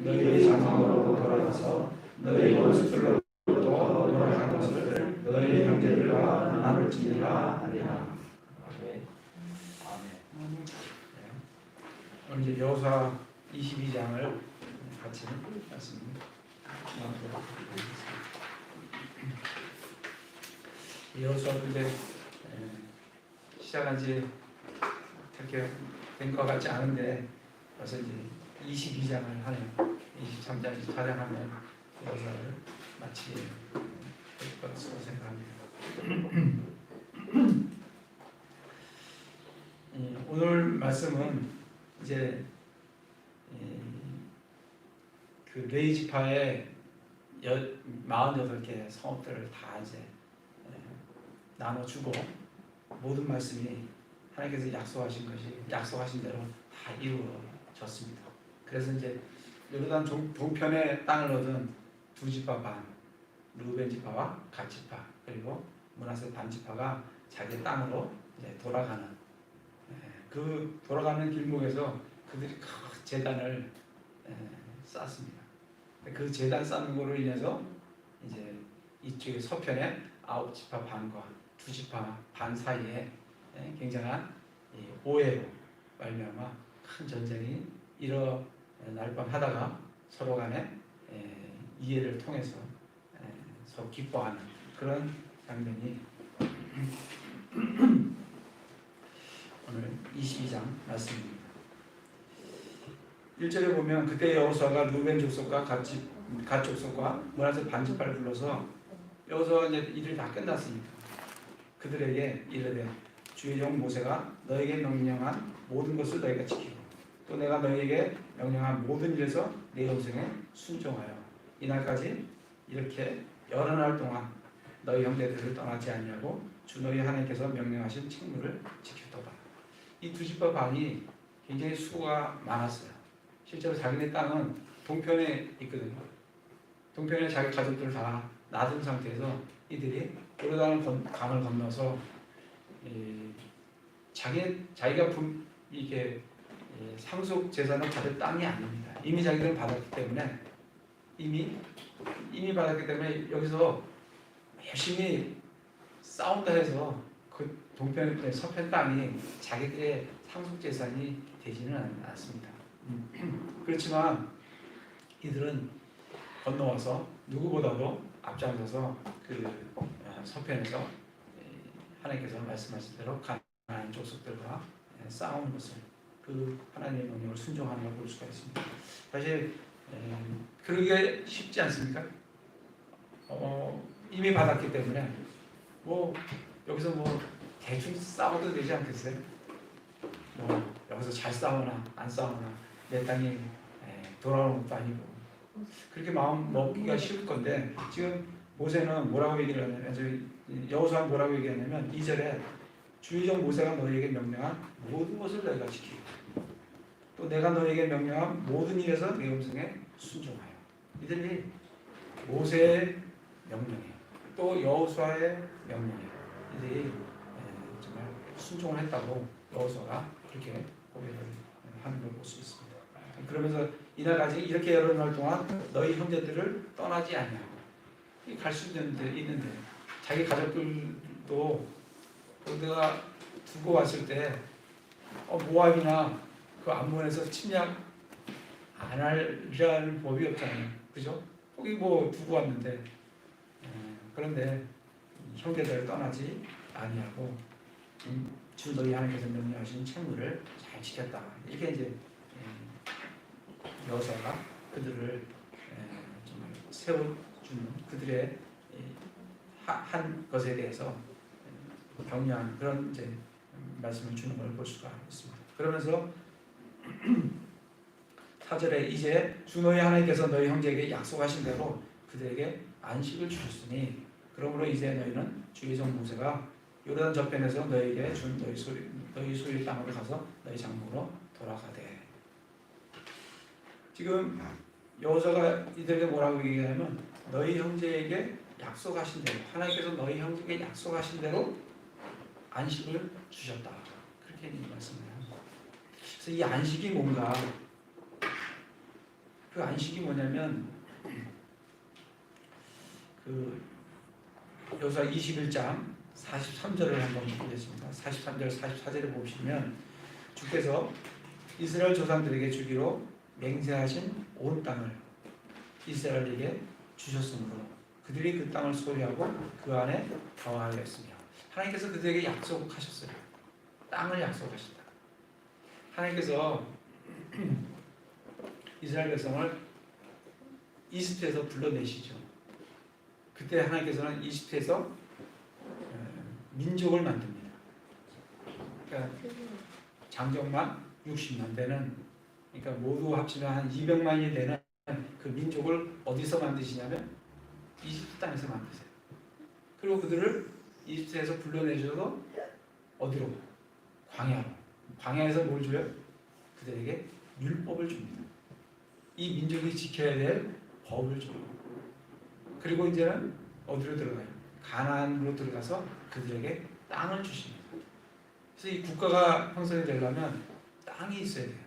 너희 장막으로 돌아가서 너희 원수들로부터 돌아간 것을 너희 형제들과 나눌지니라 하리라. 아멘. 오늘 이제 여호수아 22장을 같이 말씀드립니다. 여호수아도 이제 시작한 지 그렇게 된 것 같지 않은데 벌써 이제 22장을 하네요. 23장, 24장 하면 여호수아를 마치게 될 것으로 생각합니다. 오늘 말씀은 이제 그 레위 지파의 48개 성읍들을 다 이제 나눠주고 모든 말씀이 하나님께서 약속하신 대로 다 이루어졌습니다. 그래서 이제 요르단 동편의 땅을 얻은 두 지파 반, 르우벤 지파와 갓 지파, 그리고 므낫세 반 지파가 자기 땅으로 이제 돌아가는 그 돌아가는 길목에서 그들이 큰 제단을 쌓습니다. 그 제단 쌓는 거로 인해서 이제 이쪽에 서편에 9지파 반과 2지파 반 사이에 굉장한 오해로 말미암아 큰 전쟁이 일어날 뻔하다가 서로 간에 이해를 통해서 서로 기뻐하는 그런 장면이 오늘 22장 말씀입니다. 1절에 보면 그때 여호수아가 르우벤 족속과 갓 족속과 므낫세 반 지파를 불러서 여호수아가 이제 일이 다 끝났으니까 그들에게 이르되 주의 종 모세가 너에게 명령한 모든 것을 너희가 지키고 또 내가 너희에게 명령한 모든 일에서 내 영생에 순종하여 이날까지 이렇게 여러 날 동안 너희 형제들을 떠나지 아니하고 주 너희 하나님께서 명령하신 책무를 지켰도다. 이 두 지파 반이 굉장히 수가 많았어요. 실제로 자기네 땅은 동편에 있거든요. 동편에 자기 가족들을 다 놔둔 상태에서 이들이 요르단 강을 건너서 자기가 이게 상속 재산을 받을 땅이 아닙니다. 이미 자기들은 받았기 때문에 이미 받았기 때문에 여기서 열심히 싸운다 해서 그 동편 서편 땅이 자기들의 상속 재산이 되지는 않습니다. 그렇지만 이들은 건너와서 누구보다도 앞장서서 그 서편에서 하나님께서 말씀하신 대로 가나안 족속들과 싸우는 것을 그 하나님의 명령을 순종하는 걸 볼 수가 있습니다. 사실 그러기가 쉽지 않습니까? 이미 받았기 때문에 뭐 여기서 뭐 대충 싸워도 되지 않겠어요? 뭐 여기서 잘 싸우나 안 싸우나 내 땅이 돌아오는 것도 아니고 그렇게 마음 먹기가 쉬울 건데 지금 모세는 뭐라고 얘기를 하냐면 여호수아는 뭐라고 얘기하냐면 2절에 주의 종 모세가 너희에게 명령한 모든 것을 너희가 지키고 또 내가 너희에게 명령한 모든 일에서 내 음성에 순종하여. 이들이 모세의 명령이에요. 또 여호수아의 명령이에요. 이들이 정말 순종을 했다고 여호수아가 그렇게 고백을 하는 걸 볼 수 있습니다. 그러면서 이날까지 이렇게 여러 날 동안 너희 형제들을 떠나지 아니하고 갈 수 있는데 자기 가족들도 내가 두고 왔을 때 모압이나 그 암몬에서 침략 안 하려는 법이 없잖아요. 그죠? 거기 뭐 두고 왔는데 그런데 형제들을 떠나지 아니하고 주 너희 하나님께서 명령하신 책무를 잘 지켰다. 이게 이제 여호수아가 그들을 정말 세워주는 그들의 한 것에 대해서 격려하는 그런 이제 말씀을 주는 걸 볼 수가 있습니다. 그러면서 4절에 이제 주 너희 하나님께서 너희 형제에게 약속하신 대로 그들에게 안식을 주셨으니 그러므로 이제 너희는 주의 종 모세가 요르단 저편에서 너희에게 준 너희 소유 땅으로 가서 너희 장막으로 돌아가되. 지금 여호수아가 이들에게 뭐라고 얘기하냐면 너희 형제에게 약속하신 대로 하나님께서 너희 형제에게 약속하신 대로 안식을 주셨다. 그렇게 말씀을 합니다. 그래서 이 안식이 뭔가 그 안식이 뭐냐면 그 여호수아 21장 43절을 한번 보겠습니다. 43절 44절을 보시면 주께서 이스라엘 조상들에게 주기로 맹세하신 온 땅을 이스라엘에게 주셨으므로 그들이 그 땅을 소유하고 그 안에 거하였으며 하나님께서 그들에게 약속하셨어요. 땅을 약속하셨다. 하나님께서 이스라엘 백성을 이집트에서 불러내시죠. 그때 하나님께서는 이집트에서 민족을 만듭니다. 그러니까 장정만 60만 되는, 그러니까 모두 합치면 한 200만이 되는 그 민족을 어디서 만드시냐면 이집트 땅에서 만드세요. 그리고 그들을 이집트에서 불러내셔서 어디로? 광야로. 광야에서 뭘 줘요? 그들에게 율법을 줍니다. 이 민족이 지켜야 될 법을 줘요. 그리고 이제는 어디로 들어가요? 가나안으로 들어가서 그들에게 땅을 주십니다. 그래서 이 국가가 형성이 되려면 땅이 있어야 돼요.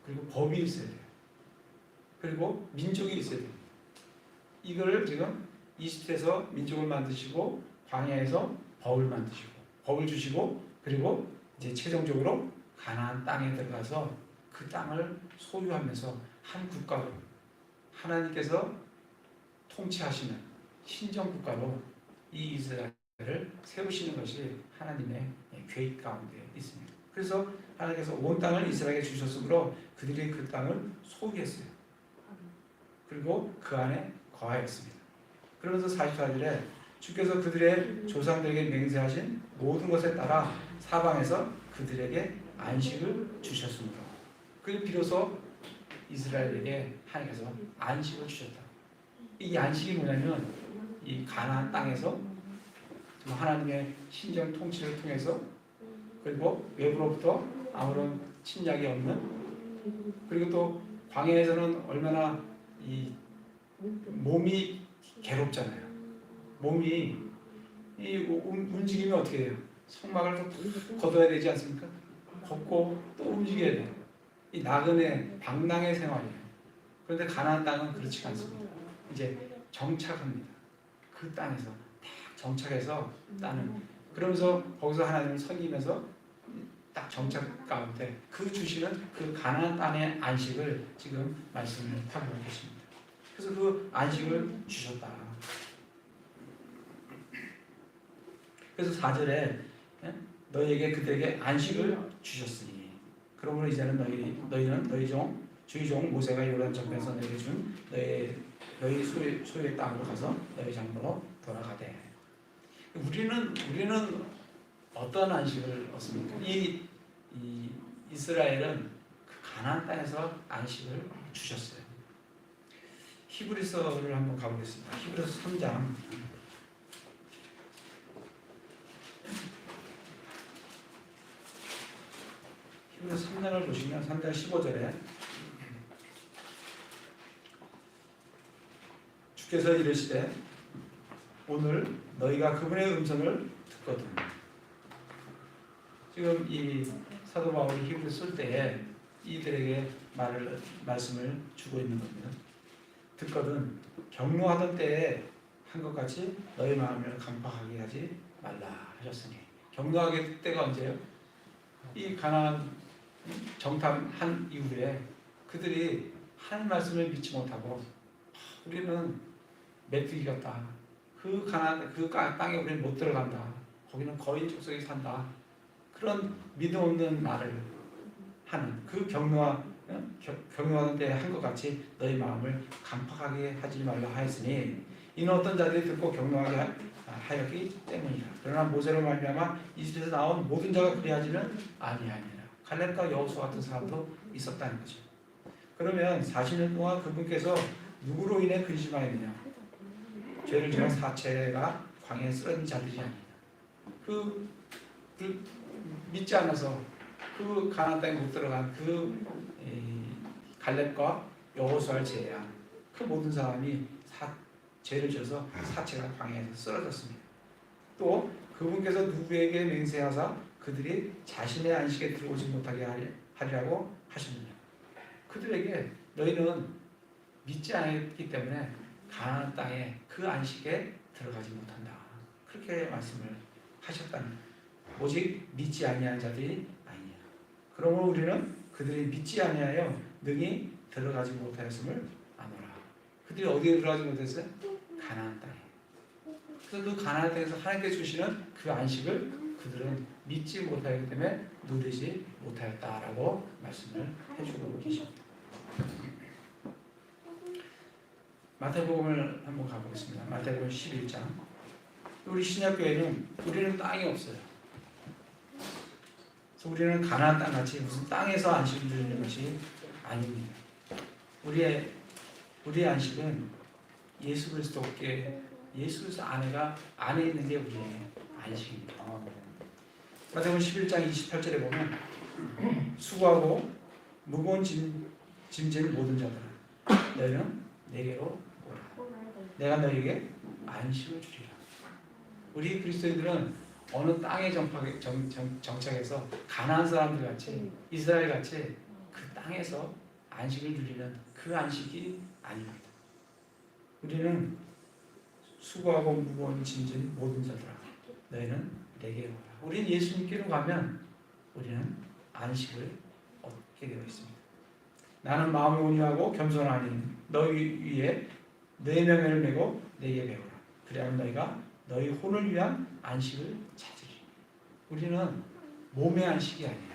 그리고 법이 있어야 돼요. 그리고 민족이 있어야 돼요. 이걸 지금 이집트에서 민족을 만드시고 광야에서 법을 만드시고 법을 주시고 그리고 이제 최종적으로 가나안 땅에 들어가서 그 땅을 소유하면서 한 국가로 하나님께서 통치하시는 신정국가로 이 이스라엘을 세우시는 것이 하나님의 계획 가운데 있습니다. 그래서 하나님께서 온 땅을 이스라엘에게 주셨으므로 그들이 그 땅을 소유했어요. 그리고 그 안에 거하였습니다. 그러면서 44절에 주께서 그들의 조상들에게 맹세하신 모든 것에 따라 사방에서 그들에게 안식을 주셨으므로 그 비로소 이스라엘에게 하나님께서 안식을 주셨다. 이 안식이 뭐냐면 이 가나안 땅에서 하나님의 신정 통치를 통해서 그리고 외부로부터 아무런 침략이 없는, 그리고 또 광야에서는 얼마나 이 몸이 괴롭잖아요. 몸이 이 움직이면 어떻게 해요? 성막을 또 걷어야 되지 않습니까? 걷고 또 움직여야 돼요. 이 나그네 방랑의 생활이에요. 그런데 가나안 땅은 그렇지가 않습니다. 이제 정착합니다. 그 땅에서 딱 정착해서 따는, 그러면서 거기서 하나님을 섬기면서 딱 정착 가운데 그 주시는 그 가나안 땅의 안식을 지금 말씀을 하고 계십니다. 그래서 그 안식을 주셨다. 그래서 4절에 너희에게 그들에게 안식을 주셨으니 그러므로 이제는 너희는 주의 종 모세가 요단 저편에서 너희에게 준 너희 소유의 땅으로 가서 너희 장로로 돌아가되. 우리는 어떤 안식을 얻습니까? 이 이스라엘은 그 가나안 땅에서 안식을 주셨어요. 히브리서를 한번 가보겠습니다. 히브리서 3장. 히브리서 3장을 보시면 3장 15절에 주께서 이르시되 오늘 너희가 그분의 음성을 듣거든. 지금 이 사도 바울이 히브리서 쓸 때에 이들에게 말씀을 주고 있는 겁니다. 듣거든 경노하던 때에 한 것 같이 너희 마음을 강팍하게 하지 말라 하셨으니. 경노하게 때가 언제예요? 이 가나안 정탐한 이후에 그들이 하나님 말씀을 믿지 못하고 우리는 메뚜기 같다. 그 가나안 그 땅에 우리는 못 들어간다. 거기는 거인 족속이 산다. 그런 믿음 없는 말을 하는 그 경노하는 때 한 것 같이 너희 마음을 강팍하게 하지 말라 하였으니 이는 어떤 자들이 듣고 경노하게 하였기 때문이라. 그러나 모세로 말미암아 이집트에서 나온 모든 자가 그리하지는 아니하니라. 갈렙과 여호수아 같은 사람도 있었다는 거죠. 그러면 40년 동안 그분께서 누구로 인해 근심하였느냐? 죄를 지은 사체가 광야에 쓰러진 자들이 아니냐. 그 믿지 않아서 그 가나안 땅에 못 들어간 그 갈렙과 여호수아를 제외한 그 모든 사람이 죄를 지어서 사체가 광야에서 쓰러졌습니다. 또 그분께서 누구에게 맹세하사 그들이 자신의 안식에 들어오지 못하게 하리라고 하셨느냐. 그들에게 너희는 믿지 않았기 때문에 가나안 땅에 그 안식에 들어가지 못한다. 그렇게 말씀을 하셨다는, 오직 믿지 아니한 자들이 아니냐. 그러므로 우리는 그들이 믿지 아니하여 능히 들어가지 못하였음을 아노라. 그들이 어디에 들어가지 못했어요? 가나안 땅에. 그래서 그 가나안 땅에서 하나님께 주시는 그 안식을 그들은 믿지 못하기 때문에 누리지 못하였다라고 말씀을 해주고 계십니다. 마태복음을 한번 가보겠습니다. 마태복음 11장. 우리 신약교회는 우리는 땅이 없어요. 그래서 우리는 가나안 땅 같이 무슨 땅에서 안식을 누리는 것이 아닙니다. 우리의 안식은 예수 그리스도께, 예수 그리스도 안에 있는 게 우리의 안식입니다. 마태복음 11장 28절에 보면 수고하고 무거운 짐진 모든 자들아 너희는 내게로 오라. 내가 너희에게 안식을 주리라. 우리 그리스도인들은 어느 땅에 정착해서 가나안 사람들 같이, 이스라엘 같이 그 땅에서 안식을 누리는 그 안식이 아닙니다. 우리는 수고하고 무거운 짐진 모든 자들아 너희는 내게 오라. 우리는 예수님께로 가면 우리는 안식을 얻게 되어 있습니다. 나는 마음이 온유하고 겸손하니 너희 위에 내 명예를 메고 내게 배우라. 그래야 너희가 너희 혼을 위한 안식을 찾으리. 우리는 몸의 안식이 아니에요.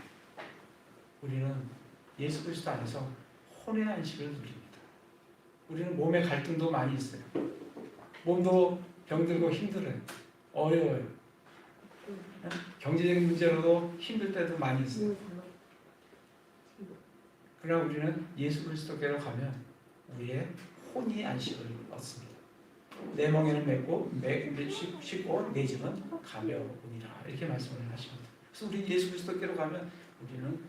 우리는 예수 그리스도 안에서 혼의 안식을 누립니다. 우리는 몸의 갈등도 많이 있어요. 몸도 병들고 힘들어요. 어려워요. 경제적인 문제로도 힘들 때도 많이 있어요. 그러나 우리는 예수 그리스도께로 가면 우리의 혼이 안식을 얻습니다. 내 멍에는 맺고 씻고 내 짐은 가벼우니라. 이렇게 말씀을 하십니다. 그래서 우리 예수 그리스도께로 가면 우리는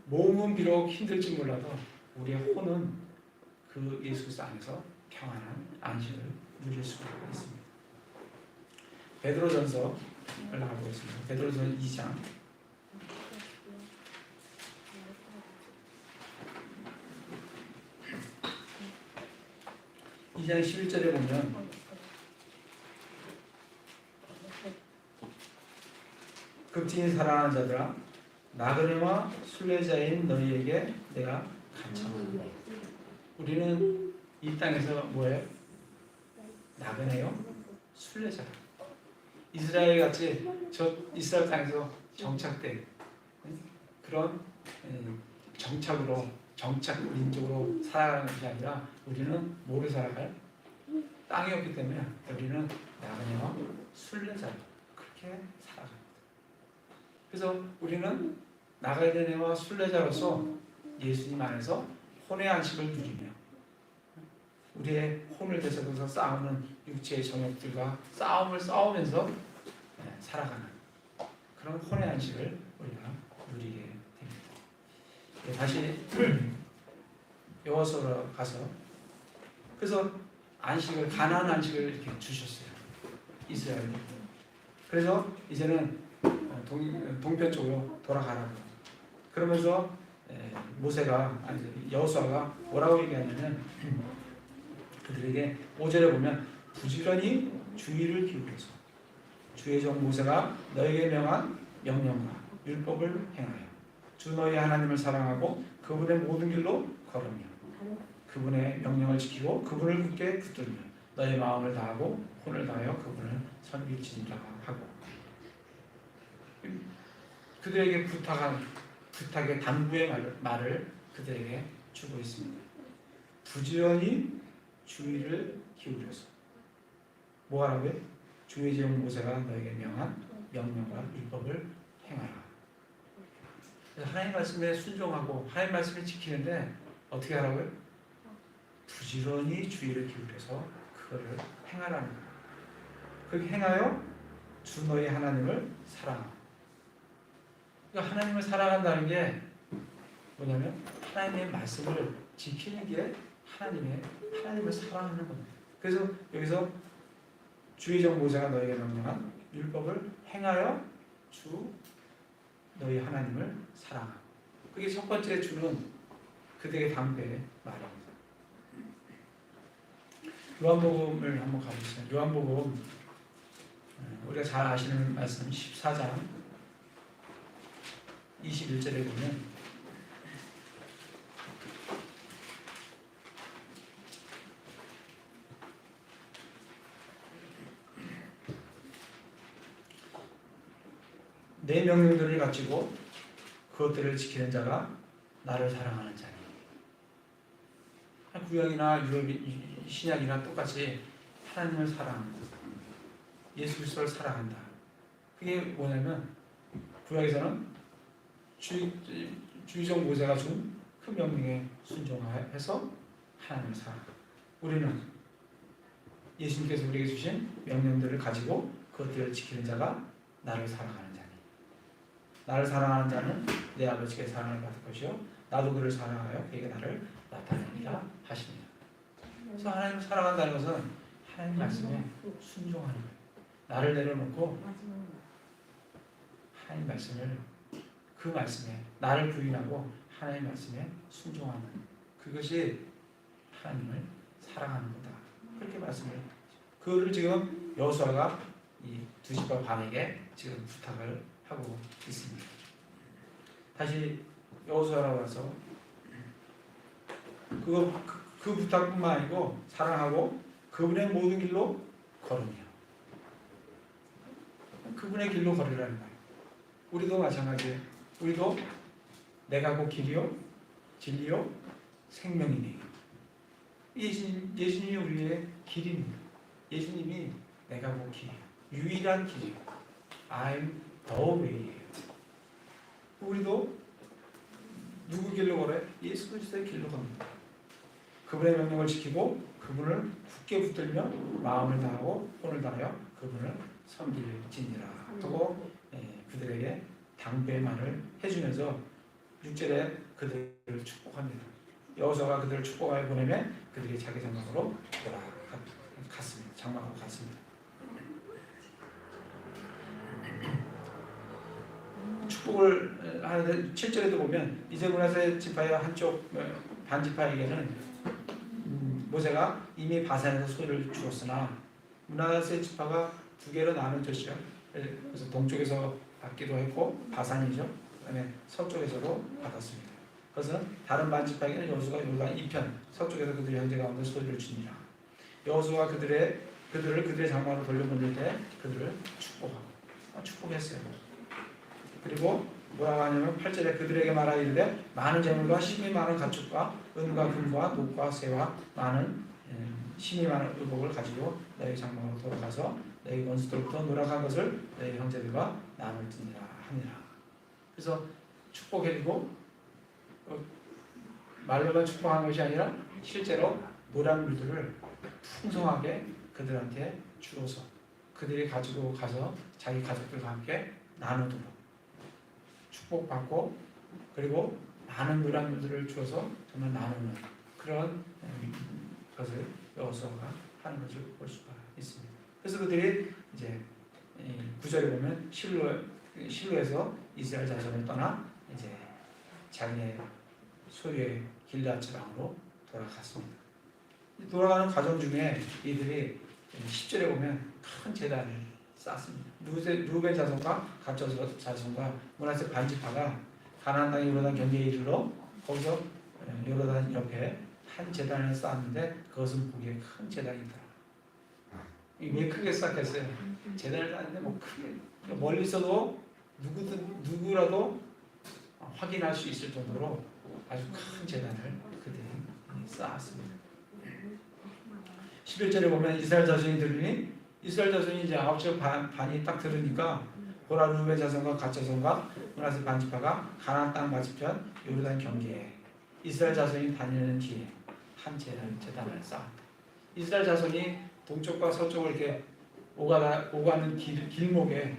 몸은 비록 힘들지 몰라도 우리의 혼은 그 예수 그리스도 안에서 평안한 안식을 누릴 수가 있습니다. 베드로전서를 나가보겠습니다. 베드로전서 2장 11절에 보면 극진히 사랑하는 자들아 나그네와 순례자인 너희에게 내가 간청한다. 우리는 이 땅에서 뭐예요? 나그네요? 순례자. 이스라엘 같이 저 이스라엘 땅에서 정착된 그런 정착 민족으로 살아가는 게 아니라 우리는 뭐를 살아가요? 땅이 없기 때문에 우리는 나그네와 순례자로 그렇게 살아갑니다. 그래서 우리는 나그네와 순례자로서 예수님 안에서 혼의 안식을 누리며 우리의 혼을 되새겨서 싸우는 육체의 정욕들과 싸우면서 살아가는 그런 혼의 안식을 우리가 누리게 됩니다. 다시 여호수아로 가서 그래서 안식을 가나안 안식을 이렇게 주셨어요. 이스라엘에. 그래서 이제는 동편 쪽으로 돌아가라고. 그러면서 여호수아가 뭐라고 얘기하냐면 그들에게 5절에 보면 부지런히 주의를 기울여서 주의 종 모세가 너에게 명한 명령과 율법을 행하여 주 너희 하나님을 사랑하고 그분의 모든 길로 걸으며 그분의 명령을 지키고 그분을 굳게 붙들며 너의 마음을 다하고 혼을 다하여 그분을 섬길지니라 하고 그들에게 부탁의 당부의 말을 그들에게 주고 있습니다. 부지런히 주의를 기울여서 뭐 하라고요? 주의 종 모세가 너에게 명한 명령과 율법을 행하라. 하나님 말씀에 순종하고 하나님 말씀을 지키는데 어떻게 하라고요? 부지런히 주의를 기울여서 그거를 행하라는 거예요. 그렇게 행하여 주 너희 하나님을 사랑하라. 그러니까 하나님을 사랑한다는 게 뭐냐면 하나님의 말씀을 지키는 게 하나님을 사랑하는 겁니다. 그래서 여기서 주의 종 모세가 너에게 명령한 율법을 행하여 주 너희 하나님을 사랑하라. 그게 첫 번째 주는 그들에게 당부의 말입니다. 요한복음을 한번 가보시죠. 요한복음 우리가 잘 아시는 말씀 14장 21절에 보면 내 명령들을 가지고 그것들을 지키는 자가 나를 사랑하는 자니. 구약이나 신약이나 똑같이 하나님을 사랑한다. 예수 그리스도를 사랑한다. 그게 뭐냐면 구약에서는 주의종 모세가 준 그 명령에 순종해서 하나님을 사랑한다. 우리는 예수님께서 우리에게 주신 명령들을 가지고 그것들을 지키는 자가 나를 사랑하는 자니. 나를 사랑하는 자는 내 아버지께 사랑을 받을 것이요 나도 그를 사랑하여 그에게 나를 나타내리라 하십니다. 그래서 하나님을 사랑한다는 것은 하나님 말씀에 순종하는 거예요. 나를 내려놓고 하나님 말씀을 그 말씀에 나를 부인하고 하나님 말씀에 순종하는 그것이 하나님을 사랑하는 거다. 그렇게 말씀을 그거를 지금 여호수아가 이 두 지파 반에게 지금 부탁을 하고 있습니다. 다시 여호수아라고 해서 그 부탁뿐만 아니고 사랑하고 그분의 모든 길로 걸으며 그분의 길로 걸으라는 거예요. 우리도 마찬가지예요. 우리도 내가 곧 길이요 진리요 생명이니 예수님이 우리의 길입니다. 예수님이 내가 곧 길이요 유일한 길이요 I'm the way예요. 우리도 누구 길로 걸어요? 예수 그리스도의 길로 겁니다. 그분의 명령을 지키고 그분을 굳게 붙들며 마음을 다하고 혼을 다하여 그분을 섬길지니라 하고 그들에게 당부의 말을 해주면서 6절에 그들을 축복합니다. 여호수아가 그들을 축복하여 보내면 그들이 자기 장막으로 돌아갔습니다. 장막으로 갔습니다. 축복을 하는데 7절에도 보면 이제 므낫세 지파의 한쪽 반지파에게는 모세가 이미 바산에서 소리를 주었으나 므낫세 지파가 두 개로 나눠졌죠. 그래서 동쪽에서 받기도 했고 바산이죠. 그다음에 서쪽에서도 받았습니다. 그것은 다른 반지파에게는 여호수아가 요단 이편 서쪽에서 그들의 형제 가운데 소리를 주니라. 여호수아가 그들을 그들의 장막으로 돌려보낼 때 그들을 축복했어요. 그리고 뭐라고 하냐면 8절에 그들에게 말하기를 많은 재물과 힘이 많은 가축과 은과 금과 녹과 새와 많은 힘이 많은 의복을 가지고 너희 장막으로 돌아가서 너희 원수들로부터 노력한 것을 너희 형제들과 나눌지니라 하니라. 그래서 축복해주고 말로만 축복한 것이 아니라 실제로 노량물들을 풍성하게 그들한테 주어서 그들이 가지고 가서 자기 가족들과 함께 나누도록 축복받고 그리고 많은 노량물들을 주어서 정말 나누는 그런 것을 여호수아가 하는 것을 볼 수가 있습니다. 그래서 그들이 이제 9절에 보면 실로에서 이스라엘 자손을 떠나 이제 자기네 소유의 길앗 지방으로 돌아갔습니다. 돌아가는 과정 중에 이들이 10절에 보면 큰 제단을 쌓습니다. 루벤 자손과 갓 자손과 므낫세 반지파가 가나안 땅의 요르단 경계에 이르러 거기서 요르단 옆에 한 제단을 쌓았는데 그것은 보기에 큰 제단이더라. 왜 크게 쌓겠어요? 제단을 쌓는데 뭐 크게 멀리서도 누구라도 확인할 수 있을 정도로 아주 큰 제단을 그들이 쌓았습니다. 11절에 보면 이스라엘 자손이 들으니 이스라엘 자손이 이제 9절 반이 딱 들으니까 고라 루벤 자손과 갓 자손과 므낫세 반지파가 가나안 땅 맞은편 요르단 경계에 이스라엘 자손이 다니는 길에 한 제단을 쌓았다. 이스라엘 자손이 동쪽과 서쪽을 이렇게 오가는 길목에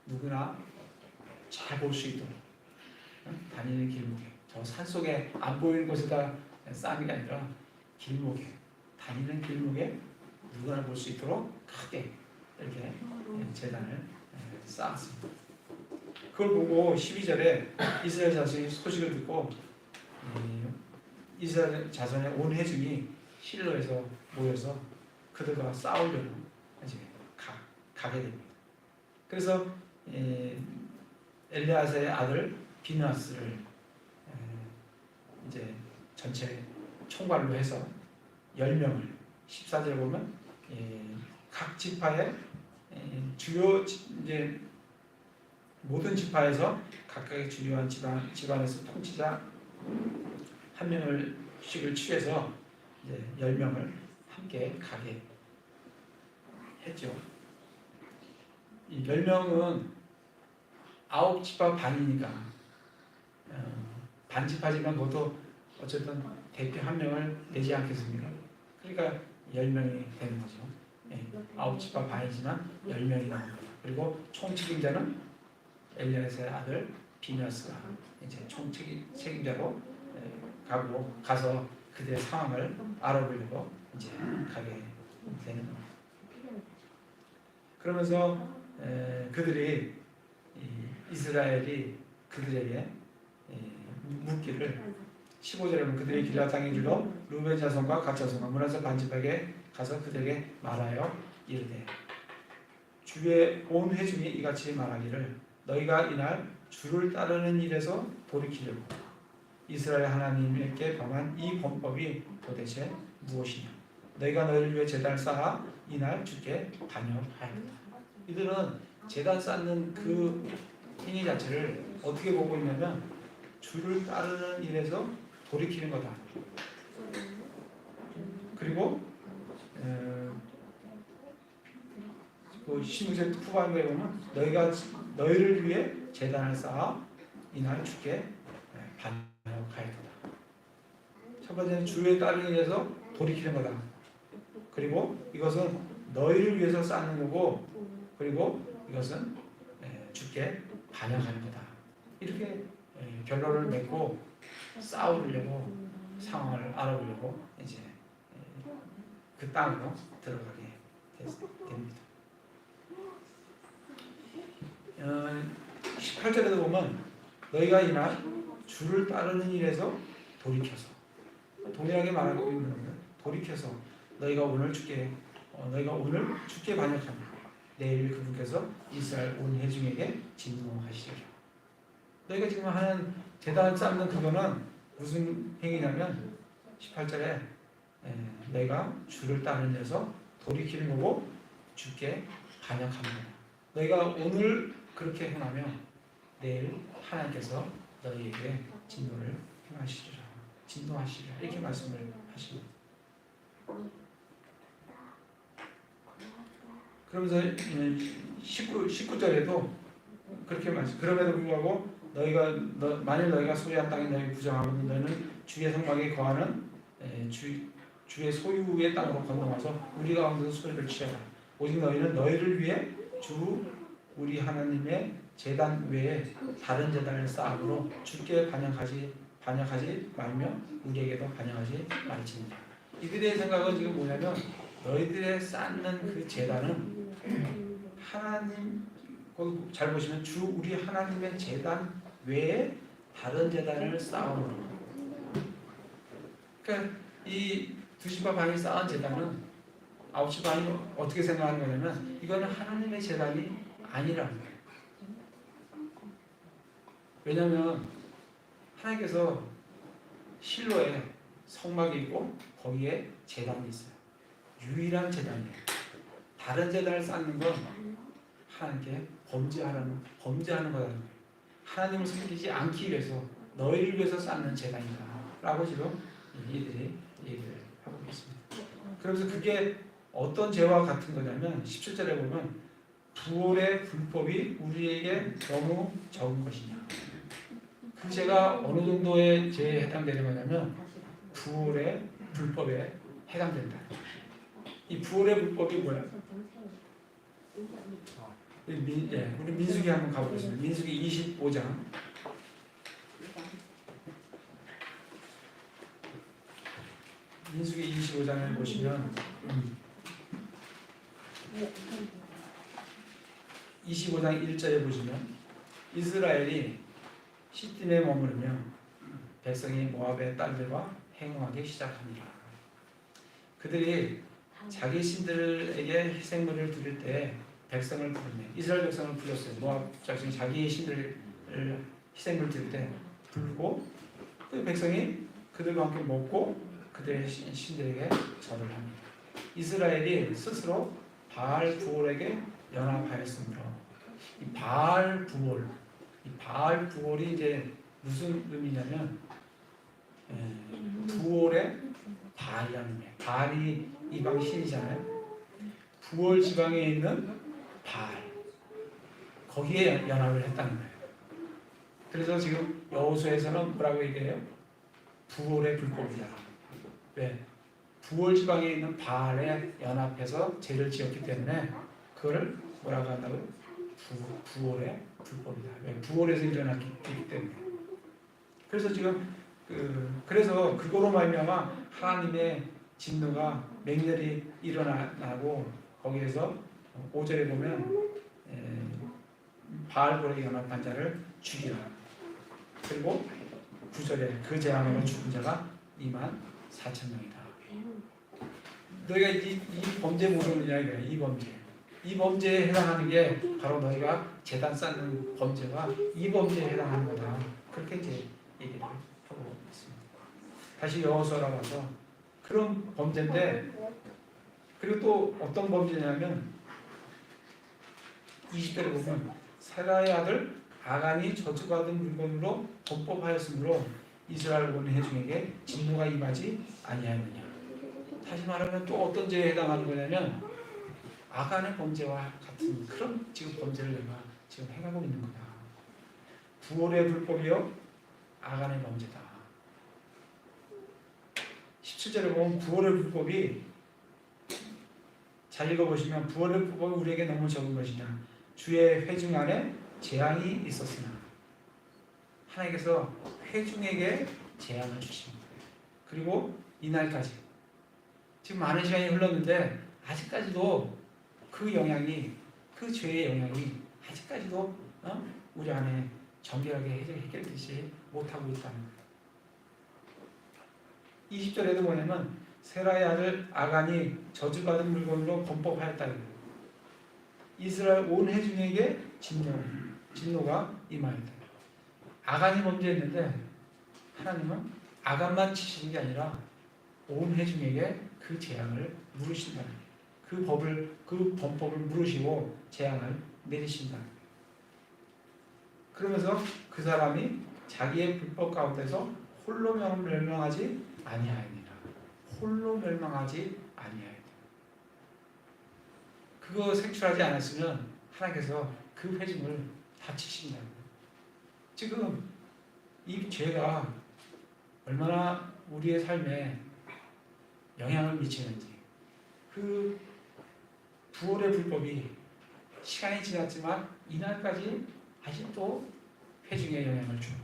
누구나 잘 볼 수 있도록 다니는 길목에 저 산속에 안 보이는 곳에다 쌓는 게 아니라 길목에 다니는 길목에 누구나 볼 수 있도록 크게 이렇게 제단을 쌓았습니다. 그걸 보고 12절에 이스라엘 자손이 소식을 듣고 이스라엘 자손의 온 회중이 실로에서 모여서 그들과 싸우려고 이제 가게 됩니다. 그래서 엘리아사의 아들 비느하스를 이제 전체 총괄로 해서 10명을 14절에 보면 각 지파의 주요 이제 모든 지파에서 각각의 주요한 집안에서 통치자 한 명씩을 취해서 이제 10명을 함께 가게 했죠. 이 10명은 9지파 반이니까 반지파지만 그것도 어쨌든 대표 한 명을 내지 않겠습니까? 그러니까 10명이 되는 거죠. 9지파 반이지만 10명이 나옵니다. 그리고 총책임자는 엘리야사의 아들 비느하스가 이제 총책임자로 가서 그들의 상황을 알아보려고 이제 가게 되는 겁니다. 그러면서 그들이 이스라엘이 그들에게 묻기를 15절에 보면 그들이 길앗 땅에 이르러 루벤 자손과 갓 자손과 므낫세 반지파에게 가서 그들에게 말하여 이르되 주의 온 회중이 이같이 말하기를 너희가 이날 주를 따르는 일에서 돌이키려고 이스라엘 하나님께 범한 이 범법이 도대체 무엇이냐? 너희가 너희를 위해 제단을 쌓아 이날 주께 반역하였다. 이들은 제단 쌓는 그 행위 자체를 어떻게 보고 있냐면 주를 따르는 일에서 돌이키는 거다. 그리고 그 16절 후반부에 보면 너희를 위해 제단을 쌓아 이날 주께 반역하였다. 첫 번째는 주에 따르는 일에서 돌이키는 거다. 그리고 이것은 너희를 위해서 쌓는 거고, 그리고 이것은 주께 반역하는 거다. 이렇게 결론을 맺고 싸우려고 상황을 알아보려고 이제 그 땅으로 들어가게 됩니다. 18절에도 보면 너희가 이날 주를 따르는 일에서 돌이켜서, 동일하게 말하고 있는 겁니다. 돌이켜서 너희가 오늘 주께 반역합니다. 내일 그분께서 이스라엘 온 회중에게 진노하시리라. 너희가 지금 하는 제단 쌓는 그거는 무슨 행위냐면 18절에 너희가 주를 따르는 데서 돌이키는 거고 주께 반역합니다. 너희가 오늘 그렇게 행하면 내일 하나님께서 너희에게 진노를 진노하시리라 이렇게 말씀을 하십니다. 그러면서 19절에도 그렇게 말씀. 그럼에도 불구하고 만일 너희가 소유한 땅에 너희 부정하고 너희는 주의 성막에 거하는 주의 소유의 땅으로 건너와서 우리 가운데서 소유를 취하라. 오직 너희는 너희를 위해 주 우리 하나님의 제단 외에 다른 제단을 쌓음으로 주께 반역하지 말며 우리에게도 반역하지 말지니라. 이들의 생각은 지금 뭐냐면 너희들의 쌓는 그 제단은 하나님, 거기 잘 보시면 주 우리 하나님의 제단 외에 다른 제단을 쌓음으로. 그러니까 이 2지파 반이 쌓은 제단은 9지파 반이 어떻게 생각하는 거냐면 이거는 하나님의 제단이 아니라는 거예요. 왜냐하면 하나님께서 실로에 성막이 있고 거기에 제단이 있어요. 유일한 제단이에요. 다른 제단을 쌓는 건 하나님께 범죄하는 거라는 거예요. 하나님을 섬기지 않기 위해서 너희를 위해서 쌓는 제단이다 라고 지금 이들이 얘기를 하고 있습니다. 그러면서 그게 어떤 죄와 같은 거냐면 17절에 보면 부올의 불법이 우리에게 너무 적은 것이냐. 그 죄가 어느 정도의 죄에 해당되는 거냐면 부올의 불법에 해당된다. 이 부올의 불법이 뭐야? 우리 민수기 한번 가보겠습니다. 민수기 25장. 민수기 25장을 보시면 25장 1절에 보시면 이스라엘이 시딤에 머무르며 백성이 모압의 딸들과 행동하기 시작합니다. 그들이 자기 신들에게 희생물을 드릴 때 백성을 부르네. 이스라엘 백성을 불렀어요. 모압 자손이 자기 신들을 희생물 드릴 때 부르고 그 백성이 그들과 함께 먹고 그들의 신들에게 절을 합니다. 이스라엘이 스스로 바알 부올에게 연합하였으므로 이 바알 부올이 이제 무슨 의미냐면 부올의 바알이라는 의미예요. 바알이 이방 신이잖아요. 부올 지방에 있는 바알 거기에 연합을 했다는 거예요. 그래서 지금 여호수아에서는 뭐라고 얘기해요? 부올의 불법이다. 왜? 부올 지방에 있는 바알에 연합해서 죄를 지었기 때문에 그거를 뭐라고 한다고요? 부올의 불법이다. 왜? 부올에서 일어났기 때문에. 그래서 지금 그래서 그거로 말미암아 하나님의 진노가 맹렬히 일어나고 거기에서 5절에 보면 바알볼에 연합한 자를 죽이라. 그리고 9절에 그 재앙으로 죽은 자가 24,000명이다. 너희가 이 범죄 모르느냐 이거야. 이 범죄에 해당하는 게 바로 너희가 제단 쌓는 범죄가 이 범죄에 해당하는 거다. 그렇게 이제 얘기를 하고 있습니다. 다시 여호수아로 가서 그런 범죄인데 그리고 또 어떤 범죄냐면 20절에 보면 세라의 아들 아간이 저주받은 물건으로 범법하였으므로 이스라엘 온 회중에게 진노가 임하지 아니하였느냐. 다시 말하면 또 어떤 죄에 해당하는 거냐면 아간의 범죄와 같은 그런 지금 범죄를 내가 지금 행하고 있는 거다. 부올의 불법이요 아간의 범죄다. 17절에 보면 부올의 불법이 잘 읽어보시면 부올의 불법이 우리에게 너무 적은 것이냐. 주의 회중 안에 재앙이 있었으나 하나님께서 회중에게 재앙을 주십니다. 그리고 이날까지 지금 많은 시간이 흘렀는데 아직까지도 그 영향이 그 죄의 영향이 아직까지도 우리 안에 정결하게 해결되지 못하고 있다는 거예요. 20절에도 뭐냐면 세라의 아들 아간이 저주받은 물건으로 범법하였다. 이스라엘 온 회중에게 진노가 임하였다. 아간이 범죄했는데 하나님은 아간만 치시는 게 아니라 온 회중에게 그 재앙을 물으신다는 거예요. 그 범법을 물으시고 재앙을 내리신다는 거예요. 그러면서 그 사람이 자기의 불법 가운데서 홀로 멸망하지 아니하였느니라. 홀로 멸망하지 아니하였느니라. 그거 색출하지 않았으면 하나님께서 그 회중을 다 치신다는 거예요. 지금 이 죄가 얼마나 우리의 삶에 영향을 미치는지 그 부올의 불법이 시간이 지났지만 이날까지 아직도 회중에 영향을 주고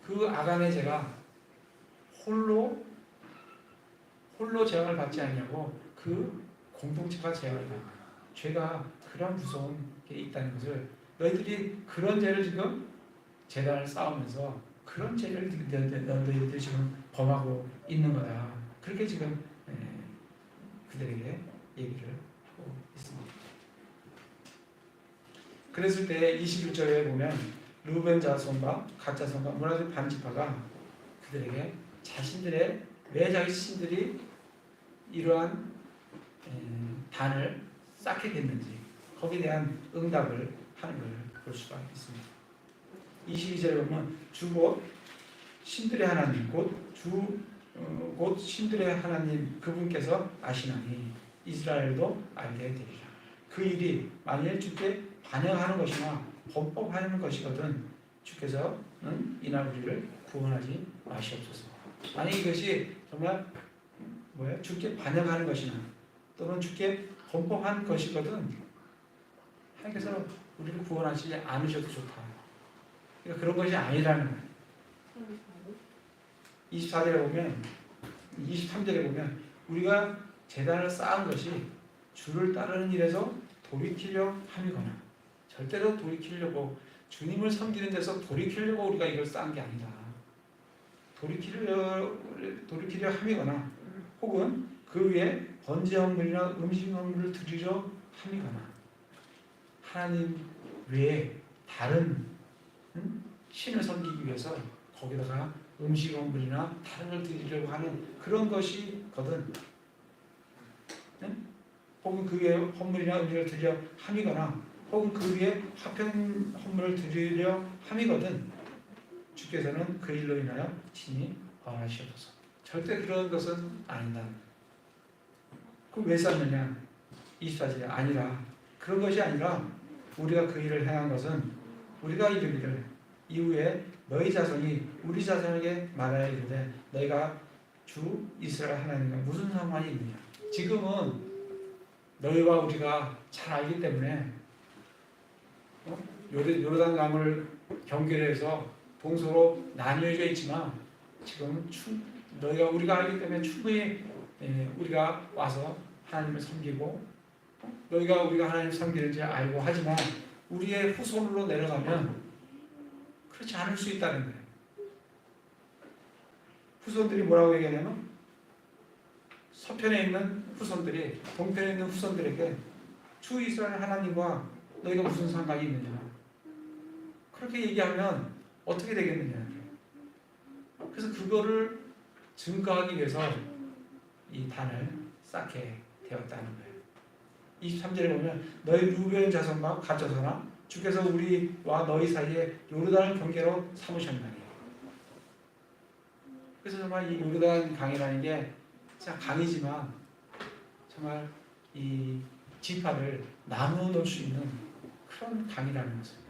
그 아간의 죄가 홀로 재앙을 받지 않냐고 그 공동체가 재앙을 받는 죄가 그런 무서운 게 있다는 것을 너희들이 그런 죄를 지금 재단을 쌓으면서 그런 죄를 너희들이 지금 범하고 있는 거다. 그렇게 지금 그들에게 얘기를 하고 있습니다. 그랬을 때 21절에 보면 르우벤 자손과 갓 자손과 문하세 반지파가 그들에게 자신들의 왜 자기 신들이 이러한 단을 쌓게 됐는지 거기에 대한 응답을 하는 걸 볼 수가 있습니다. 22절에 보면 주 곧 신들의 하나님 곧 신들의 하나님 그분께서 아시나니 이스라엘도 알게 되리라. 그 일이 만일 주께 반영하는 것이나 범법하는 것이거든 주께서는 이날 우리를 구원하지 마시옵소서. 만약 이것이 정말 주께 반영하는 것이나 또는 주께 범법한 것이거든 하나님께서 우리를 구원하지 않으셔도 좋다. 그러니까 그런 것이 아니라는 거예요. 24절에 보면 23절에 보면 우리가 제단을 쌓은 것이 주를 따르는 일에서 돌이키려 함이거나 절대로 돌이키려고 주님을 섬기는 데서 돌이키려고 우리가 이걸 쌓은 게 아니다. 돌이키려 함이거나 혹은 그 위에 번제 헌물이나 음식 헌물을 드리려 함이거나 하나님 외에 다른 신을 섬기기 위해서 거기다가 음식 헌물이나 다른 걸 드리려고 하는 그런 것이거든. 혹은 그 위에 헌물이나 음식을 드리려 함이거나 혹은 그 위에 화평 헌물을 드리려 함이거든. 주께서는 그 일로 인하여 친히 벌하시옵소서. 절대 그런 것은 아니다. 그럼 왜 쌌느냐? 24절에 아니라 그런 것이 아니라 우리가 그 일을 행한 것은 우리가 이르기를 이후에 너희 자손이 우리 자손에게 말하여 이르되 너희가 주 이스라엘 하나님과 무슨 상관이 있느냐? 지금은 너희와 우리가 잘 알기 때문에 요르단강을 경계해서 동서로 나뉘어져 있지만 지금 너희가 우리가 알기 때문에 충분히 우리가 와서 하나님을 섬기고 너희가 우리가 하나님을 섬기는지 알고 하지만 우리의 후손으로 내려가면 그렇지 않을 수 있다는 거예요. 후손들이 뭐라고 얘기하냐면 서편에 있는 후손들이 동편에 있는 후손들에게 주 이스라엘 하나님과 너희가 무슨 상관이 있느냐 그렇게 얘기하면 어떻게 되겠느냐. 그래서 그거를 증거하기 위해서 이 단을 쌓게 되었다는 거예요. 23절에 보면 너희 루벤 자손과 갓 자손아 주께서 우리와 너희 사이에 요르단을 경계로 삼으셨나니. 그래서 정말 이 요르단 강이라는 게 진짜 강이지만 정말 이 지파를 나누어 놓을 수 있는 그런 강이라는 것을.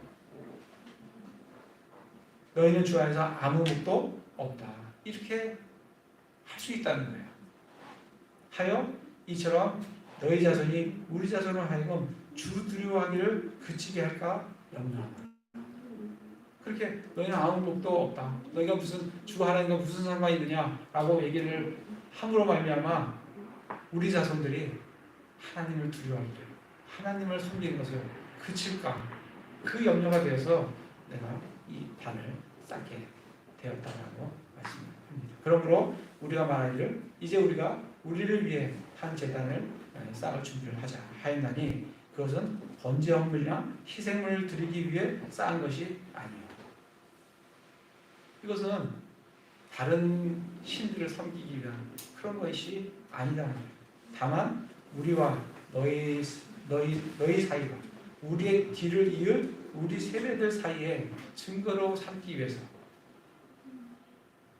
너희는 주 안에서 아무 묵도 없다. 이렇게 할 수 있다는 거예요. 하여 이처럼 너희 자손이 우리 자손을 하여금 주를 두려워하기를 그치게 할까 염려한다. 그렇게 너희는 아무 묵도 없다. 너희가 무슨 주 하나님과 무슨 상관이 있느냐라고 얘기를 함으로 말미암아 우리 자손들이 하나님을 두려워하기를 하나님을 섬기는 것을 그칠까 그 염려가 되어서 내가 이 단을 쌓게 되었다라고 말씀합니다. 그러므로 우리가 말하기를 이제 우리가 우리를 위해 한 제단을 쌓을 준비를 하자 하였나니 그것은 번제 헌물이나 희생물을 드리기 위해 쌓은 것이 아니요. 이것은 다른 신들을 섬기기 위한 그런 것이 아니라는 거예요. 다만 우리와 너희 사이가 우리의 뒤를 이을 우리 세대들 사이에 증거로 삼기 위해서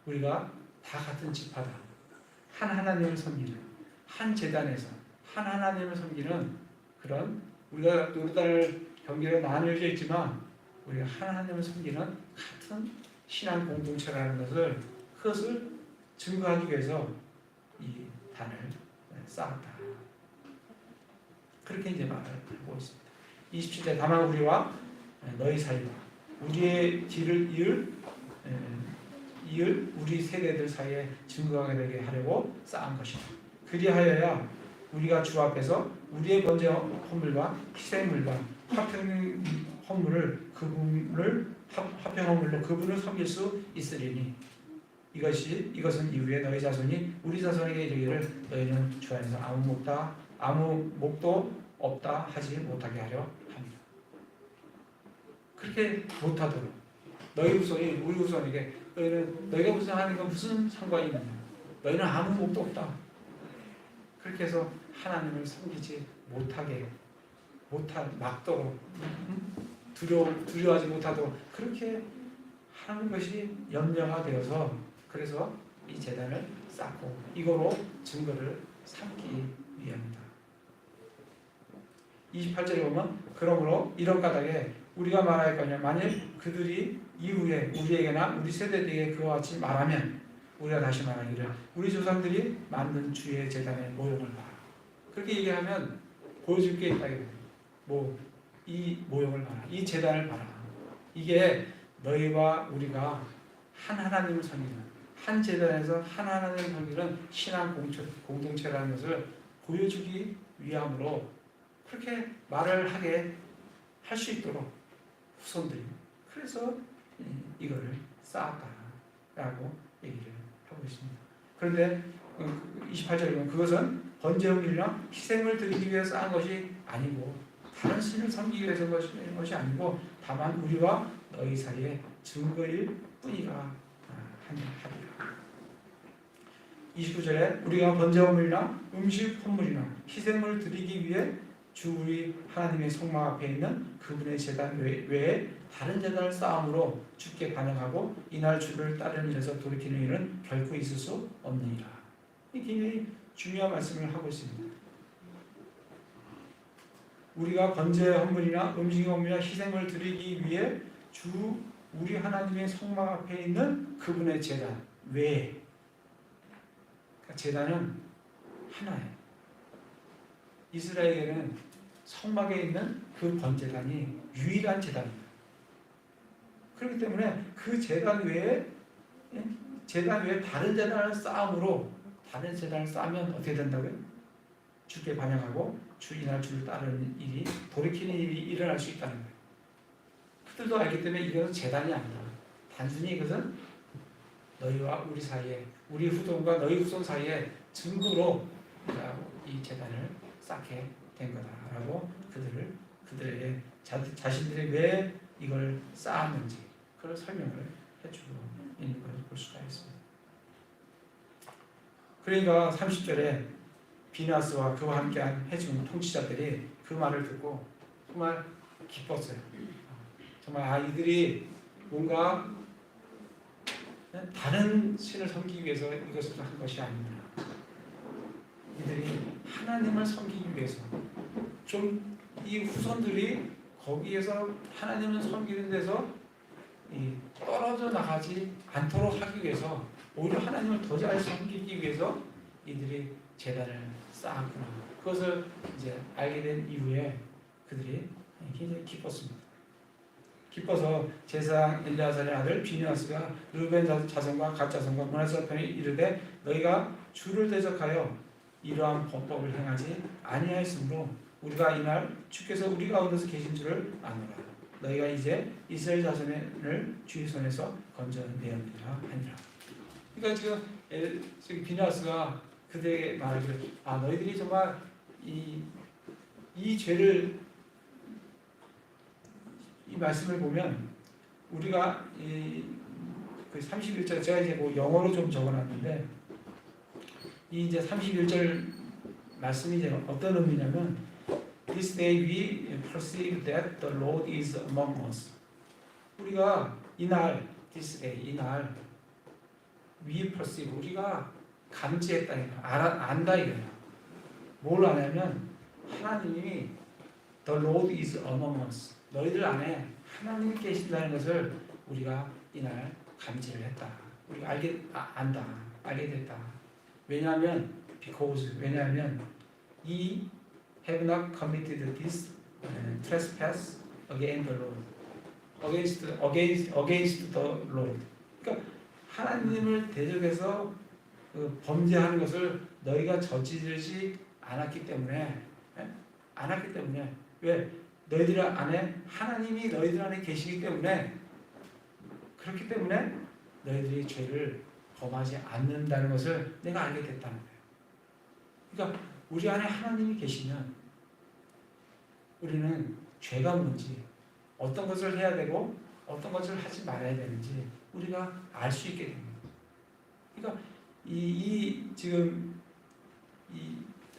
우리가 다 같은 지파다. 한 하나님을 섬기는 한 제단에서 한 하나님을 섬기는 그런 우리가 요르단을 경계로 나뉘어져 있지만 우리가 한 하나님을 섬기는 같은 신앙 공동체라는 것을 그것을 증거하기 위해서 이 단을 쌓았다. 그렇게 이제 말을 하고 있습니다. 27절 다만 우리와 너희 사이와 우리의 뒤를 이을 우리 세대들 사이에 증거하게 되게 하려고 쌓은 것이다. 그리하여야 우리가 주 앞에서 우리의 번제 헌물과 희생물과 화평 헌물로 그분을 섬길 수 있으리니 이것은 이후에 너희 자손이 우리 자손에게 이르기를 너희는 주 안에서 아무 목도 없다 하지 못하게 하려 합니다. 그렇게 못하도록 너희 후손이 우리 후손에게 너희가 무슨 하는 건 무슨 상관이 있느냐. 너희는 아무 목도 없다. 그렇게 해서 하나님을 섬기지 막도록 두려워하지 못하도록 그렇게 하는 것이 염려가 되어서 그래서 이 제단을 쌓고 이거로 증거를 삼기 위함이다. 28절에 보면 그러므로 이런 까닭에 우리가 말할 거냐 만일 그들이 이후에 우리에게나 우리 세대들에게 그와 같이 말하면 우리가 다시 말하기를 우리 조상들이 만든 주의 제단의 모형을 봐라. 그렇게 얘기하면 보여줄 게 있다. 이 모형을 봐라. 이 제단을 봐라. 이게 너희와 우리가 한 하나님을 섬기는 한 제단에서 한 하나님을 섬기는 신앙 공동체라는 것을 보여주기 위함으로 그렇게 말을 하게 할 수 있도록 후손들이 그래서 이거를 쌓았다라고 얘기를 하고 있습니다. 그런데 28절에 보면 그것은 번제물이나 희생을 드리기 위해서 한 것이 아니고 다른 신을 섬기기 위해서 하는 것이 아니고 다만 우리와 너희 사이에 증거일 뿐이라 하니라. 29절에 우리가 번제물이나 음식 헌물이나 희생을 드리기 위해 주 우리 하나님의 성막 앞에 있는 그분의 제단 외에 다른 제단을 쌓음으로 주께 반응하고 이날 주를 따르는 일에서 돌이키는 일은 결코 있을 수 없느니라. 이 굉장히 중요한 말씀을 하고 있습니다. 우리가 번제 헌물이나 음식 헌물이나 희생을 드리기 위해 주 우리 하나님의 성막 앞에 있는 그분의 제단 외에, 그러니까 제단은 하나예요. 이스라엘에게는 성막에 있는 그 번제단이 유일한 제단입니다. 그렇기 때문에 그 제단 외에 다른 제단을 쌓음으로 다른 제단을 쌓으면 어떻게 된다고요? 주께 반영하고 주 이날 주를 따르는 일이 돌이키는 일이 일어날 수 있다는 거예요. 그들도 알기 때문에 이것은 제단이 아니다. 단순히 이것은 너희와 우리 사이에 우리 후손과 너희 후손 사이에 증거로 이 제단을 쌓게 된 거다라고 그들의 자신들이 왜 이걸 쌓았는지 그걸 설명을 해주고 있는 것을 볼 수가 있습니다. 그러니까 30절에 비나스와 그와 함께한 해중 통치자들이 그 말을 듣고 정말 기뻤어요. 정말 이들이 뭔가 다른 신을 섬기기 위해서 이것을 한 것이 아닙니다. 이들이 하나님을 섬기기 위해서 좀 이 후손들이 거기에서 하나님을 섬기는 데서 떨어져 나가지 않도록 하기 위해서 오히려 하나님을 더 잘 섬기기 위해서 이들이 제단을 쌓았구나. 그것을 이제 알게 된 이후에 그들이 굉장히 기뻤습니다. 기뻐서 제사장 엘리아살의 아들 비느하스가 르벤 자손과 갓 자손과 므낫세 편에 이르되 너희가 주를 대적하여 이러한 범법을 행하지 아니하였으므로 우리가 이날 주께서 우리 가운데서 계신 줄을 아노라. 너희가 이제 이스라엘 자손을 주의 손에서 건져내었느니라 하니라. 그러니까 지금 비느하스가 그들에게 말하기를 너희들이 정말 이 죄를 이 말씀을 보면 우리가 그 31절 제가 이제 뭐 영어로 좀 적어놨는데 이 이제 31절 말씀이 이제 어떤 의미냐면 This day we perceive that the Lord is among us. 우리가 이날 this day 이날 we perceive 우리가 감지했다 안다 이거예요. 뭘 아냐면 하나님이 the Lord is among us. 너희들 안에 하나님이 계신다는 것을 우리가 이날 감지를 했다. 우리가 알게 됐다. 왜냐하면 왜냐하면 이 have not committed this trespass against the Lord. against the Lord. 그러니까 하나님을 대적해서 범죄하는 것을 너희가 저지르지 않았기 때문에 왜? 너희들 안에 하나님이 너희들 안에 계시기 때문에 그렇기 때문에 너희들이 죄를 범하지 않는다는 것을 내가 알게 됐다는 거예요. 그러니까 우리 안에 하나님이 계시면 우리는 죄가 뭔지 어떤 것을 해야 되고 어떤 것을 하지 말아야 되는지 우리가 알 수 있게 됩니다. 그러니까 지금 이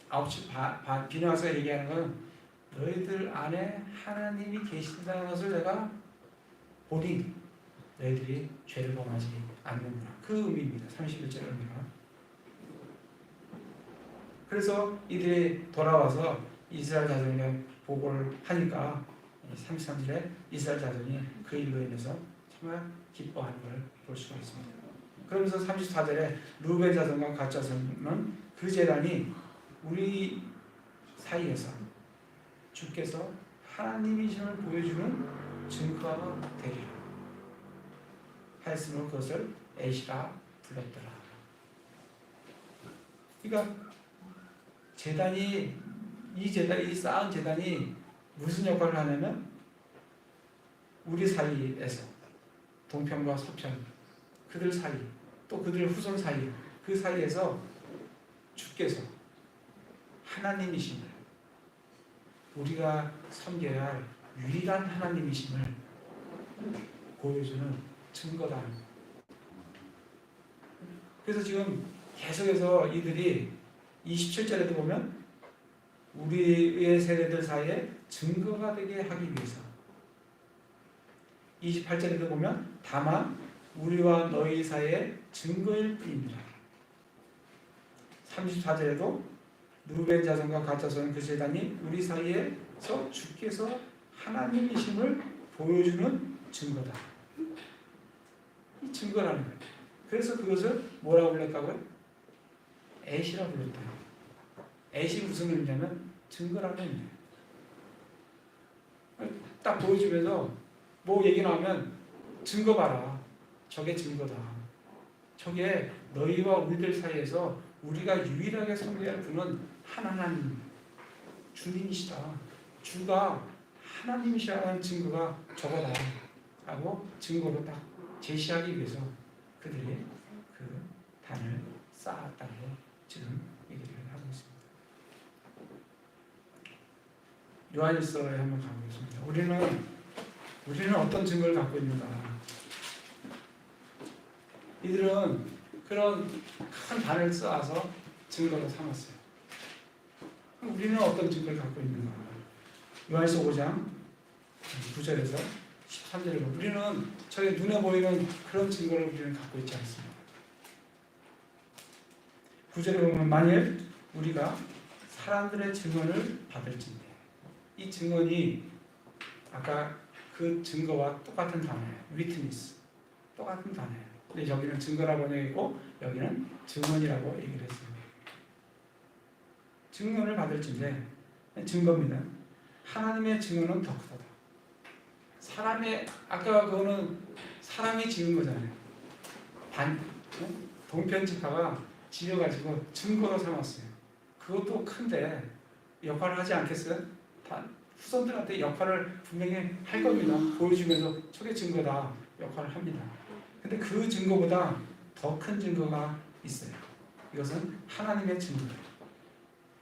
9시 반 비느하스가 얘기하는 건 너희들 안에 하나님이 계신다는 것을 내가 보니 너희들이 죄를 범하지 않는구나. 그 의미입니다. 31절 의미가. 그래서 이들이 돌아와서 이스라엘 자손에게 보고를 하니까 33절에 이스라엘 자손이 그 일로 인해서 정말 기뻐하는 걸 볼 수가 있습니다. 그러면서 34절에 르벤 자손과 갓 자손은 그 제단이 우리 사이에서 주께서 하나님이심을 보여주는 증거가 되리라 하였으므로 그것을 에시라 불렀더라. 그러니까 이 쌓은 제단이 무슨 역할을 하냐면 우리 사이에서 동편과 서편 그들 사이 또 그들의 후손 사이 그 사이에서 주께서 하나님이심을 우리가 섬겨야 할 유일한 하나님이심을 보여주는 증거다. 그래서 지금 계속해서 이들이 27절에도 보면 우리의 세대들 사이에 증거가 되게 하기 위해서 28절에도 보면 다만 우리와 너희 사이에 증거일 뿐입니다. 34절에도 루벤 자손과 갓 자손 그 제단이 우리 사이에서 주께서 하나님이심을 보여주는 증거다. 이 증거라는 거예요. 그래서 그것을 뭐라고 불렀다고요? 애시라고 불렀대요. 애시 무슨 의미냐면 증거라는 의미예요. 딱 보여주면서 뭐 얘기 나오면 증거 봐라. 저게 증거다. 저게 너희와 우리들 사이에서 우리가 유일하게 섬겨야 할 분은 하나님 주님이시다. 주가 하나님이시라는 증거가 저거다 라고 증거로 딱 제시하기 위해서 그들이 그 단을 쌓았다고 지금 얘기를 하고 있습니다. 요한일서에 한번 가보겠습니다. 우리는 어떤 증거를 갖고 있는가? 이들은 그런 큰 단을 쌓아서 증거로 삼았어요. 우리는 어떤 증거를 갖고 있는가? 요한일서 5장 9절에서 13절에 보면 우리는 저희 눈에 보이는 그런 증거를 우리는 갖고 있지 않습니다. 9절에 보면 만일 우리가 사람들의 증언을 받을진대. 이 증언이 아까 그 증거와 똑같은 단어예요. witness. 똑같은 단어예요. 근데 여기는 증거라고 번역했고 여기는 증언이라고 얘기를 했습니다. 증언을 받을진대. 증거입니다. 하나님의 증언은 더 크다. 사람의 아까 그거는 사람이 지은 거잖아요. 동편지파가 지어가지고 증거로 삼았어요. 그것도 큰데 역할을 하지 않겠어요? 후손들한테 역할을 분명히 할 겁니다. 보여주면서 저게 증거다 역할을 합니다. 근데 그 증거보다 더 큰 증거가 있어요. 이것은 하나님의 증거예요.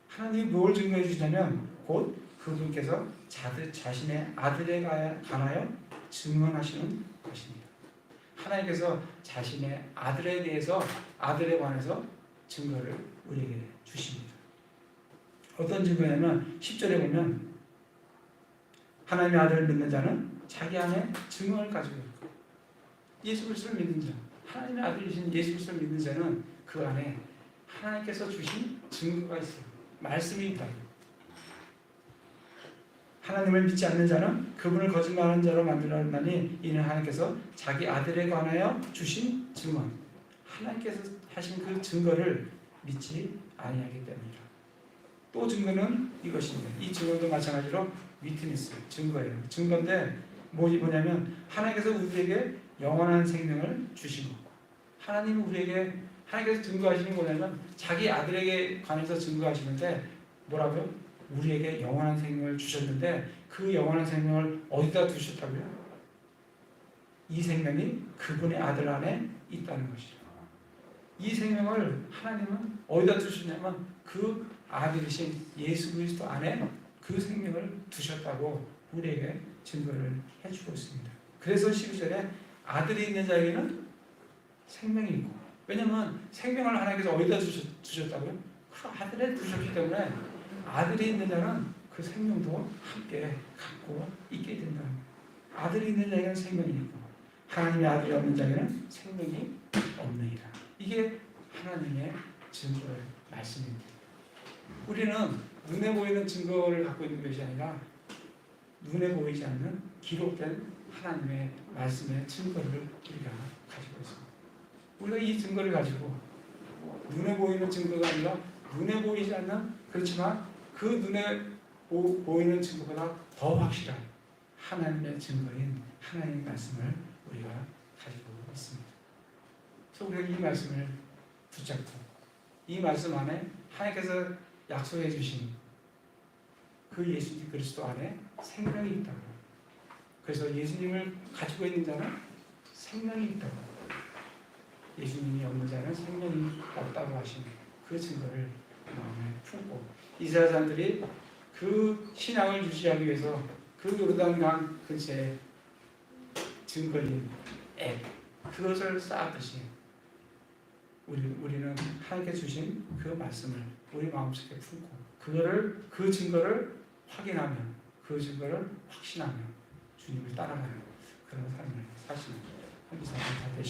하나님이 뭘 증거해 주시냐면 곧 그분께서 자신의 아들에 관하여 증언하시는 것입니다. 하나님께서 자신의 아들에 대해서 아들에 관해서 증거를 우리에게 주십니다. 어떤 증거냐면 10절에 보면 하나님의 아들을 믿는 자는 자기 안에 증언을 가지고 있고 예수 그리스도를 믿는 자 하나님의 아들이신 예수 그리스도를 믿는 자는 그 안에 하나님께서 주신 증거가 있어요. 말씀이 있다. 하나님을 믿지 않는 자는 그분을 거짓말하는 자로 만들었나니 이는 하나님께서 자기 아들에 관하여 주신 증언 하나님께서 하신 그 증거를 믿지 아니하기 때문이라. 또 증거는 이것입니다. 이 증거도 마찬가지로 위트니스 증거예요. 증거인데 뭐냐면 하나님께서 우리에게 영원한 생명을 주신 것. 하나님께서 증거하시는 거냐면 자기 아들에게 관해서 증거하시는데 뭐라고요? 우리에게 영원한 생명을 주셨는데 그 영원한 생명을 어디다 두셨다고요? 이 생명이 그분의 아들 안에 있다는 것이죠. 이 생명을 하나님은 어디다 두셨냐면 그 아들이신 예수 그리스도 안에 그 생명을 두셨다고 우리에게 증거를 해주고 있습니다. 그래서 12절에 아들이 있는 자에게는 생명이 있고 왜냐하면 생명을 하나님께서 어디다 두셨다고요? 그 아들에 두셨기 때문에 아들이 있는 자는 그 생명도 함께 갖고 있게 된다. 아들이 있는 자에게는 생명이 있고 하나님의 아들이 없는 자에게는 생명이 없느니라. 이게 하나님의 증거의 말씀입니다. 우리는 눈에 보이는 증거를 갖고 있는 것이 아니라 눈에 보이지 않는 기록된 하나님의 말씀의 증거를 우리가 가지고 있습니다. 우리가 이 증거를 가지고 눈에 보이는 증거가 아니라 눈에 보이지 않는 그렇지만 그 눈에 보이는 증거보다 더 확실한 하나님의 증거인 하나님의 말씀을 우리가 가지고 있습니다. 그래서 우리가 이 말씀을 붙잡고 이 말씀 안에 하나님께서 약속해 주신 그 예수 그리스도 안에 생명이 있다고. 그래서 예수님을 가지고 있는 자는 생명이 있다고. 예수님이 없는 자는 생명이 없다고 하신 그 증거를 마음에 품고 이스라엘 사람들이 그 신앙을 유지하기 위해서 그 요르단강 근처에 증거인 앱 그것을 쌓았듯이 우리는 하나님께 주신 그 말씀을 우리 마음속에 품고 그 증거를 확인하며 그 증거를 확신하며 주님을 따라가는 그런 삶을 사시는 한 기사가 되시기